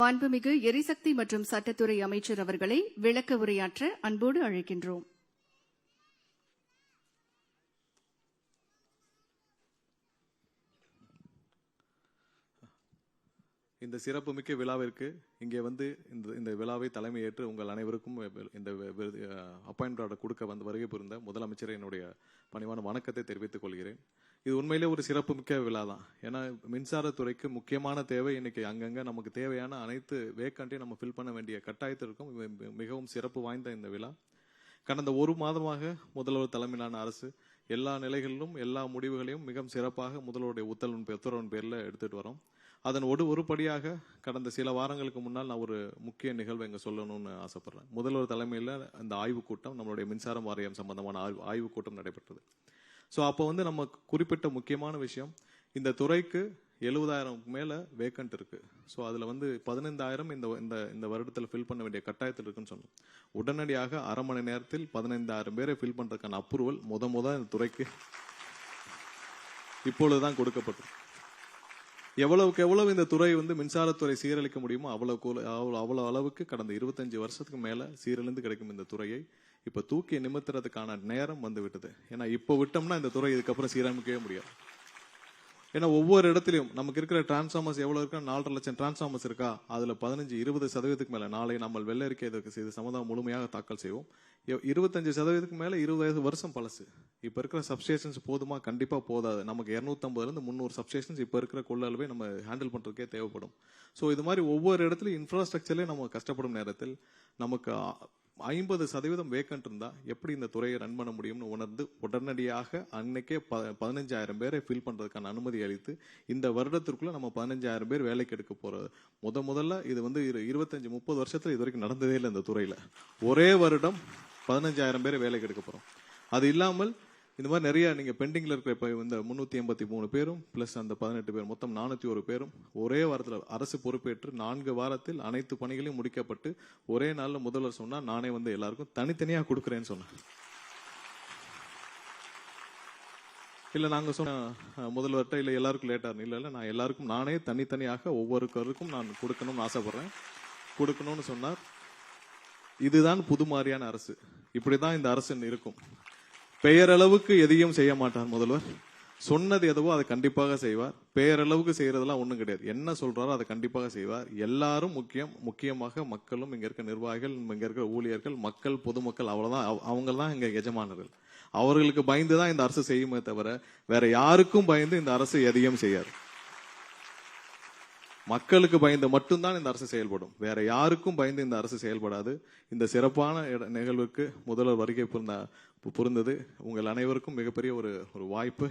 மாண்புமிகு எரிசக்தி மற்றும் சட்டத்துறை அமைச்சர் அவர்களை விளக்க உரையாற்ற அன்போடு அழைக்கின்றோம். இந்த சிறப்புமிக்க விழாவிற்கு இங்கே வந்து இந்த விழாவை தலைமையேற்று உங்கள் அனைவருக்கும் இந்த அப்பாயின்மெண்ட் ஆர்டர் கொடுக்க வருகை புரிந்த முதலமைச்சரை என்னுடைய பணிவான வணக்கத்தை தெரிவித்துக் கொள்கிறேன். இது உண்மையிலே ஒரு சிறப்புமிக்க விழா தான். ஏன்னா மின்சாரத்துறைக்கு முக்கியமான தேவை இன்னைக்கு அங்கங்க நமக்கு தேவையான அனைத்து வேக்கண்ட்டையும் நம்ம ஃபில் பண்ண வேண்டிய கட்டாயத்திற்கும் மிகவும் சிறப்பு வாய்ந்த இந்த விழா. கடந்த ஒரு மாதமாக முதல்வர் தலைமையிலான அரசு எல்லா நிலைகளிலும் எல்லா முடிவுகளையும் மிகவும் சிறப்பாக முதல்வருடைய உத்தரவின் பேர்ல எடுத்துட்டு வரோம். அதன் ஒரு படியாக கடந்த சில வாரங்களுக்கு முன்னால் நான் ஒரு முக்கிய நிகழ்வை இங்க சொல்லணும்னு ஆசைப்படுறேன். முதல்வர் தலைமையில் அந்த ஆய்வுக் கூட்டம், நம்மளுடைய மின்சாரம் வாரியம் சம்பந்தமான ஆய்வுக் கூட்டம் நடைபெற்றது. ஸோ அப்போ வந்து நம்ம குறிப்பிட்ட முக்கியமான விஷயம், இந்த துறைக்கு 70,000 மேல வேக்கண்ட் இருக்கு. ஸோ அதுல வந்து 15,000 இந்த வருடத்தில் ஃபில் பண்ண வேண்டிய கட்டாயத்தில் இருக்குன்னு சொன்னோம். உடனடியாக அரை மணி நேரத்தில் 15,000 பேரை ஃபில் பண்றதுக்கான அப்ரூவல் இந்த துறைக்கு இப்பொழுதுதான் கொடுக்கப்பட்டது. எவ்வளவுக்கு எவ்வளவு இந்த துறை வந்து மின்சாரத்துறை சீரழிக்க முடியுமோ அவ்வளவு அளவுக்கு கடந்த 25 வருஷத்துக்கு மேல சீரழிந்து கிடைக்கும் இந்த துறையை இப்ப தூக்கி நிமித்துறதுக்கான நேரம் வந்து விட்டது. ஏன்னா இப்ப விட்டோம்னா இந்த துறை இதுக்கப்புறம் சீரமைக்கவே முடியாது. ஏன்னா ஒவ்வொரு இடத்துலயும் நமக்கு இருக்கிற டிரான்ஸ்ஃபார்மர்ஸ் எவ்வளவு இருக்கா, 4.5 லட்சம் டிரான்ஸ்ஃபார்மர்ஸ் இருக்கா, அதுல 15-20% மேல நாளை நம்ம வெள்ள அறிக்கை இது சம்பந்தம் முழுமையாக தாக்கல் செய்வோம். 25% மேல 20 வருஷம் பழசு. இப்ப இருக்கிற சப்ஸ்டேஷன்ஸ் போதுமா? கண்டிப்பா போதாது. நமக்கு 250-300 சப்ஸ்டேஷன்ஸ் இப்ப இருக்கிற கொள்ளளவை நம்ம ஹேண்டில் பண்றதுக்கே தேவைப்படும். சோ இது மாதிரி ஒவ்வொரு இடத்துலயும் இன்ஃப்ராஸ்ட்ரக்சர்லயே நம்ம கஷ்டப்படும் நேரத்தில் நமக்கு 50% வேக்கண்ட் இருந்தா எப்படி இந்த துறையை ரன் பண்ண முடியும்னு உணர்ந்து உடனடியாக அன்னைக்கே 15,000 பேரை ஃபில் பண்றதுக்கான அனுமதி அளித்து இந்த வருடத்திற்குள்ள நம்ம 15,000 பேர் வேலைக்கு எடுக்க போறது. முதல்ல இது வந்து 25-30 வருஷத்துல இது வரைக்கும் நடந்ததே இல்லை. இந்த துறையில ஒரே வருடம் 15,000 பேரை வேலைக்கு எடுக்க போறோம். அது இல்லாமல் இந்த மாதிரி நிறைய நீங்க பெண்டிங்ல இருக்கிற இப்ப இந்த 383 பேரும் பிளஸ் அந்த 18 பேர் மொத்தம் 401 பேரும் ஒரே வாரத்தில் அரசு பொறுப்பேற்று 4 வாரத்தில் அனைத்து பணிகளையும் முடிக்கப்பட்டு ஒரே நாள்ல முதல்வர் சொன்னா நானே வந்து எல்லாருக்கும் தனித்தனியா கொடுக்குறேன்னு சொன்னேன். இல்ல நாங்க சொன்ன முதல்வர்கிட்ட இல்ல எல்லாருக்கும் லேட்டா இல்ல நான் எல்லாருக்கும் நானே தனித்தனியாக ஒவ்வொருக்கருக்கும் நான் கொடுக்கணும்னு ஆசைப்படுறேன், கொடுக்கணும்னு சொன்னார். இதுதான் புது மாதிரியான அரசு. இப்படிதான் இந்த அரசு இருக்கும். பெயரளவுக்கு எதையும் செய்ய மாட்டார் முதல்வர். சொன்னது எதுவோ அதை கண்டிப்பாக செய்வார். பெயரளவுக்கு செய்யறதெல்லாம் ஒண்ணும் கிடையாது. என்ன சொல்றாரோ அதை கண்டிப்பாக செய்வார். எல்லாரும் முக்கியமாக மக்களும், இங்க இருக்க நிர்வாகிகள், இங்க இருக்க ஊழியர்கள், மக்கள், பொதுமக்கள், அவ்வளவுதான். அவங்க தான் இங்க எஜமானர்கள். அவர்களுக்கு பயந்துதான் இந்த அரசு செய்யுமே தவிர வேற யாருக்கும் பயந்து இந்த அரசு எதையும் செய்யாது. மக்களுக்கு பயந்து மட்டும்தான் இந்த அரசு செயல்படும். வேற யாருக்கும் பயந்து இந்த அரசு செயல்படாது. இந்த சிறப்பான நிகழ்வுக்கு முதல்வர் வருகை புரிந்தது உங்கள் அனைவருக்கும் மிகப்பெரிய ஒரு வாய்ப்பு.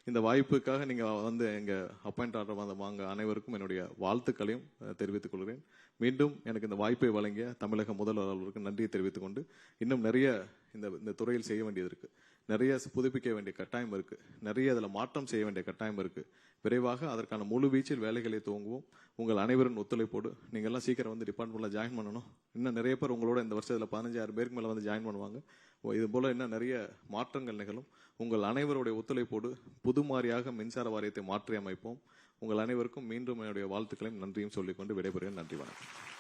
இந்த வாய்ப்புக்காக நீங்க வந்து எங்க அப்பாயிண்ட் ஆர்டர் வாங்க அனைவருக்கும் என்னுடைய வாழ்த்துக்களையும் தெரிவித்துக் கொள்கிறேன். மீண்டும் எனக்கு இந்த வாய்ப்பை வழங்கிய தமிழக முதல்வர் அவர்களுக்கு நன்றியை தெரிவித்துக் கொண்டு, இன்னும் நிறைய இந்த துறையில் செய்ய வேண்டியது இருக்கு. நிறைய புதுப்பிக்க வேண்டிய கட்டாயம் இருக்கு. நிறைய இதுல மாற்றம் செய்ய வேண்டிய கட்டாயம் இருக்கு. விரைவாக அதற்கான முழு வீச்சில் வேலைகளை துவங்குவோம். உங்கள் அனைவரின் ஒத்துழைப்போடு நீங்க எல்லாம் சீக்கிரம் வந்து டிபார்ட்மெண்ட்ல ஜாயின் பண்ணணும். இன்னும் நிறைய பேர் உங்களோட இந்த வருஷத்துல 15,000 பேருக்கு மேல வந்து ஜாயின் பண்ணுவாங்க. இது போல இன்னும் நிறைய மாற்றங்கள் நிகழும். உங்கள் அனைவருடைய ஒத்துழைப்போடு புது மாதிரியாக மின்சார வாரியத்தை மாற்றி அமைப்போம். உங்கள் அனைவருக்கும் மீண்டும் என்னுடைய வாழ்த்துக்களையும் நன்றியும் சொல்லிக்கொண்டு விடைபெறுகிறேன். நன்றி, வணக்கம்.